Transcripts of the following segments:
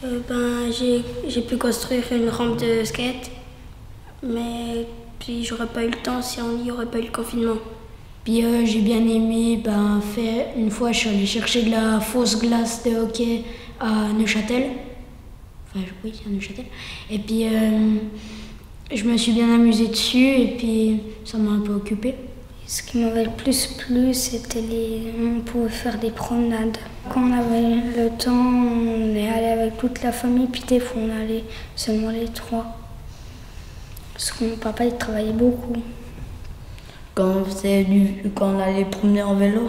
J'ai pu construire une rampe de skate, mais puis j'aurais pas eu le temps si on n'y aurait pas eu le confinement. Puis j'ai bien aimé faire. Une fois, je suis allée chercher de la fausse glace de hockey à Neuchâtel. Enfin, oui, à Neuchâtel. Et puis, je me suis bien amusée dessus et puis ça m'a un peu occupée. Ce qui m'avait le plus plu, c'était on pouvait faire des promenades. Quand on avait le temps, on est allé avec toute la famille, puis des fois on allait seulement les trois. Parce que mon papa, il travaillait beaucoup. Quand on allait promener en vélo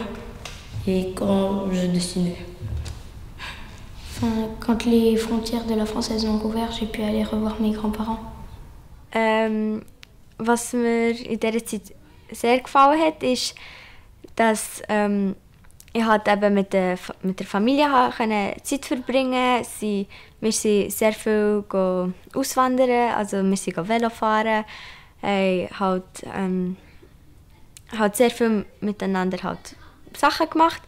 et quand je dessinais. Enfin, quand les frontières de la France elles ont rouvert, j'ai pu aller revoir mes grands-parents. Was mir in dieser Zeit sehr gefallen hat, ist, dass ich halt eben mit der Familie Zeit verbringen konnte. Wir sind sehr viel auswandern, also wir sind Velo fahren, halt sehr viel miteinander halt Sachen gemacht.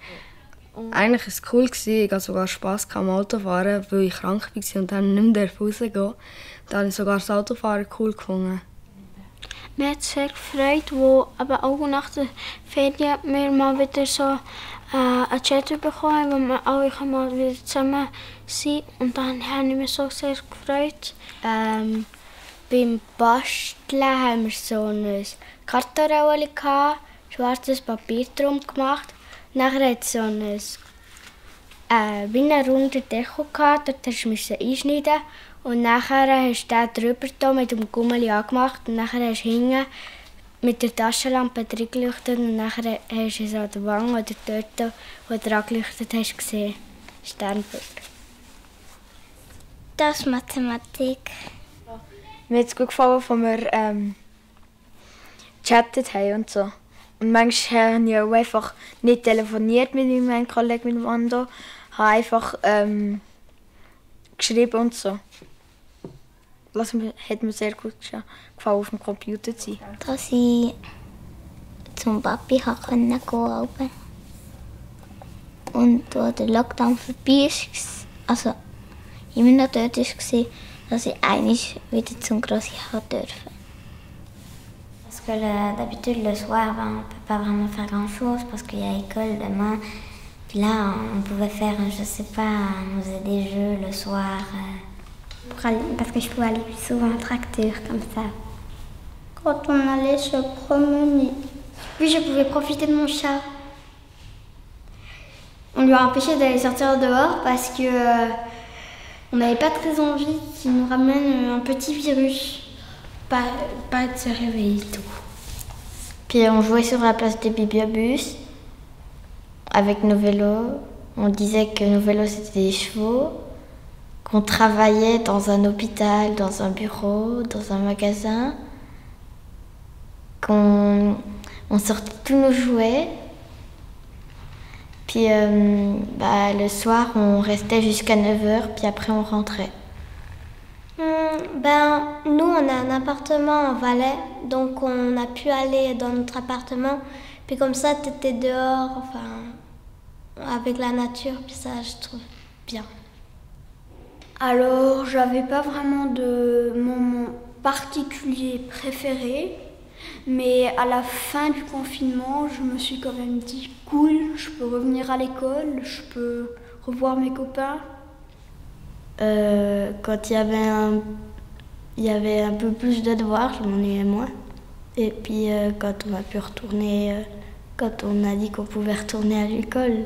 Eigentlich war es cool. Ich hatte sogar Spass am Autofahren, weil ich krank war und dann nicht mehr rausgehen. Da habe ich sogar das Autofahren cool gefunden. Mir hat es sehr gefreut, wo aber auch nach der Ferien wir mal wieder so einen Chat bekommen, wo wir alle mal wieder zusammen sind. Und dann habe ich mich so sehr gefreut. Beim Basteln haben wir so ein Kartonrolle, schwarzes Papier drum gemacht. Nachher hat es so wie eine runde Deko gehabt, dort musst du einschneiden. Und nachher hast du den drüber mit dem Gummeli angemacht und nachher hast du hinten mit der Taschenlampe drin geleuchtet und nachher hast du es an der Wange oder dort, wo du dran geleuchtet hast, gesehen. Sternbild. Das ist Mathematik. Mir hat es gut gefallen, als wir gechattet haben und so. Und manchmal habe ich auch einfach nicht telefoniert mit meinem Kollegen, mit dem Ando. Habe einfach geschrieben und so. Das hat mir sehr gut gefallen, auf dem Computer zu sein. Dass ich zum Papi gehen konnte. Und als der Lockdown vorbei ist, also immer noch dort war, dass ich einmal wieder zum Grossjahr durfte. Parce que d'habitude le soir, on ne peut pas vraiment faire grand chose parce qu'il y a école demain. Puis là, on pouvait faire, je sais pas, on faisait des jeux le soir. Parce que je pouvais aller souvent en tracteur comme ça. Quand on allait se promener. Puis je pouvais profiter de mon chat. On lui a empêché d'aller sortir dehors parce que on n'avait pas très envie qu'il nous ramène un petit virus. Pas de se réveiller tôt. Puis on jouait sur la place des bibliobus avec nos vélos. On disait que nos vélos c'était des chevaux. Qu'on travaillait dans un hôpital, dans un bureau, dans un magasin. Qu'on sortait tous nos jouets. Puis le soir, on restait jusqu'à 9h, puis après on rentrait. Nous, on a un appartement en Valais, donc on a pu aller dans notre appartement. Puis comme ça, tu étais dehors, avec la nature, puis ça, je trouve bien. Alors, j'avais pas vraiment de moment particulier préféré, mais à la fin du confinement, je me suis quand même dit cool, je peux revenir à l'école, je peux revoir mes copains. Quand il y avait un peu plus de devoirs, je m'ennuyais moins. Et puis quand on a pu retourner, quand on a dit qu'on pouvait retourner à l'école,